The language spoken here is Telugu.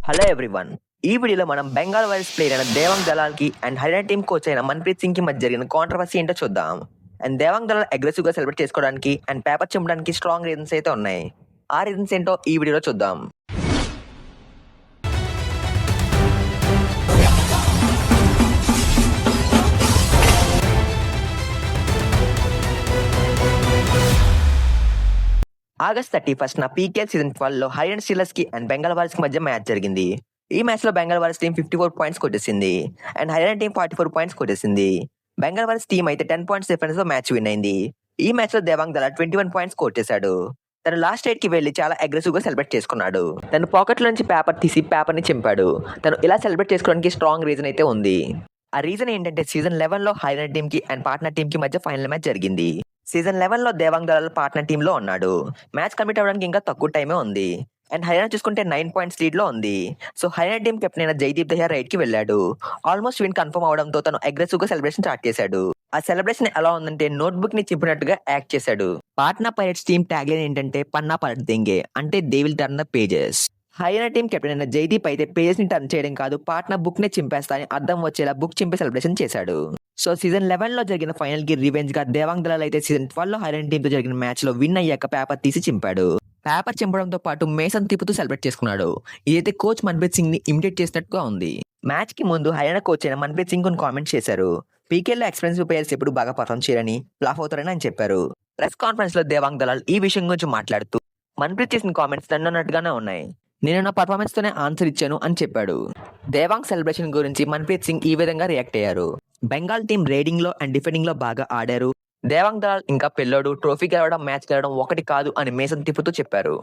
Hello everyone. ఈ వీడియోలో మనం బెంగాల్ వారియర్స్ ప్లేయర్ అయిన దేవాంగ్ దలాల్‌కి అండ్ హర్యానా టీమ్ కోచ్ అయిన మన్‌ప్రీత్ సింగ్‌కి మధ్య జరిగిన కాంట్రవర్సీ ఏంటో చూద్దాం. అండ్ దేవాంగ్ దలాల్ అగ్రెసివ్‌గా సెలబ్రేట్ చేసుకోవడానికి అండ్ పేపర్ చింపడానికి స్ట్రాంగ్ రీజన్స్ అయితే ఉన్నాయి. ఆ రీజన్స్ ఏంటో ఈ వీడియోలో చూద్దాం. ఆగస్ట్ 31న పీకేఎల్ సీజన్ 12లో హర్యానా స్టీలర్స్‌కి అండ్ బెంగాల్ వారియర్స్‌కి మధ్య మ్యాచ్ జరిగింది. ఈ మ్యాచ్‌లో బెంగాల్ వారియర్స్ టీమ్ 54 పాయింట్స్ కొట్టేసింది. అండ్ హర్యానా టీమ్ 44 పాయింట్స్ కొట్టేసింది. బెంగాల్ వారియర్స్ టీమ్ అయితే 10 పాయింట్స్ డిఫరెన్స్‌తో మ్యాచ్ విన్ అయింది. ఈ మ్యాచ్‌లో దేవాంగ్ దలాల్ 21 పాయింట్స్ స్కోర్ చేశాడు. తను లాస్ట్ 8కి వెళ్లి చాలా అగ్రెసివ్‌గా సెలబ్రేట్ చేసుకున్నాడు. తన పాకెట్‌లో నుంచి పేపర్ తీసి పేపర్‌ని చింపాడు. తను ఇలా సెలబ్రేట్ చేసుకోవడానికి స్ట్రాంగ్ రీజన్ అయితే ఉంది. ఆ రీజన్ ఏంటంటే సీజన్ 11లో హర్యానా టీమ్‌కి అండ్ పాట్నా టీమ్‌కి మధ్య ఫైనల్ మ్యాచ్ జరిగింది. సీజన్ 11లో దేవాంగ్ దలాల్ పాట్నా టీంలో ఉన్నాడు. మ్యాచ్ కంప్లీట్ అవ్వడానికి ఇంకా తక్కువ టైమే ఉంది. అండ్ హర్యానా చూసుకుంటే 9 పాయింట్స్ లీడ్‌లో ఉంది. సో హర్యానా టీమ్ కెప్టెన్ అయిన జైదీప్ దహియా రైడ్‌కి వెళ్ళాడు. ఆల్మోస్ట్ విన్ కన్ఫర్మ్ అవడంతో తను అగ్రెసివ్‌గా సెలబ్రేషన్ స్టార్ట్ చేశాడు. ఆ సెలబ్రేషన్ ఎలా ఉందంటే నోట్‌బుక్‌ని చింపినట్టుగా యాక్ట్ చేశాడు. పాట్నా పైరేట్స్ టీమ్ ట్యాగ్‌లైన్ ఏంటంటే పన్నా పలట్ దెంగే అంటే they will turn the pages. Haryana team captain అయిన జైదీప్ అయితే పేజెస్‌ని టర్న్ చేయడం కాదు పాట్నా బుక్‌నే చింపేస్తా అని అర్థం వచ్చేలా బుక్ చింపి సెలబ్రేషన్ చేశాడు. సో సీజన్ 11లో జరిగిన ఫైనల్‌కి రివెంజ్‌గా దేవాంగ్ దలాల్ అయితే సీజన్ 12లో హర్యానా టీమ్‌తో జరిగిన మ్యాచ్‌లో విన్ అయ్యాక పేపర్ తీసి చింపాడు. పేపర్ చింపడంతో పాటు మేసన్ తిప్పుతూ సెలబ్రేట్ చేసుకున్నాడు. ఇదైతే కోచ్ మన్‌ప్రీత్ సింగ్‌ని ఇమిటేట్ చేసినట్టుగా ఉంది. మ్యాచ్‌కి ముందు హర్యానా కోచ్ అయిన మన్‌ప్రీత్ సింగ్ కొన్ని కామెంట్స్ చేశారు. పీకేఎల్‌లో ఎక్స్‌పెన్సివ్ ప్లేయర్స్ ఎప్పుడు బాగా పర్ఫార్మ్ చేయరని, ఫ్లాప్ అవుతారని ఆయన చెప్పారు. ప్రెస్ కాన్ఫరెన్స్‌లో దేవాంగ్ దలాల్ ఈ విషయం గురించి మాట్లాడుతూ మన్‌ప్రీత్ చేసిన కామెంట్స్ నన్నన్నట్టుగానే ఉన్నాయి. నేను నా పర్ఫార్మెన్స్‌తోనే ఆన్సర్ ఇచ్చాను అని చెప్పాడు. దేవాంగ్ సెలబ్రేషన్ గురించి మన్‌ప్రీత్ సింగ్ ఈ విధంగా రియాక్ట్ అయ్యారు. బెంగాల్ టీం రేడింగ్‌లో అండ్ డిఫెండింగ్‌లో బాగా ఆడారు. దేవాంగ్ దలాల్ ఇంకా పిల్లోడు ట్రోఫీ గెలవడం, మ్యాచ్ గెలవడం ఒకటి కాదు అని మేసన్ తిప్పుతూ చెప్పారు.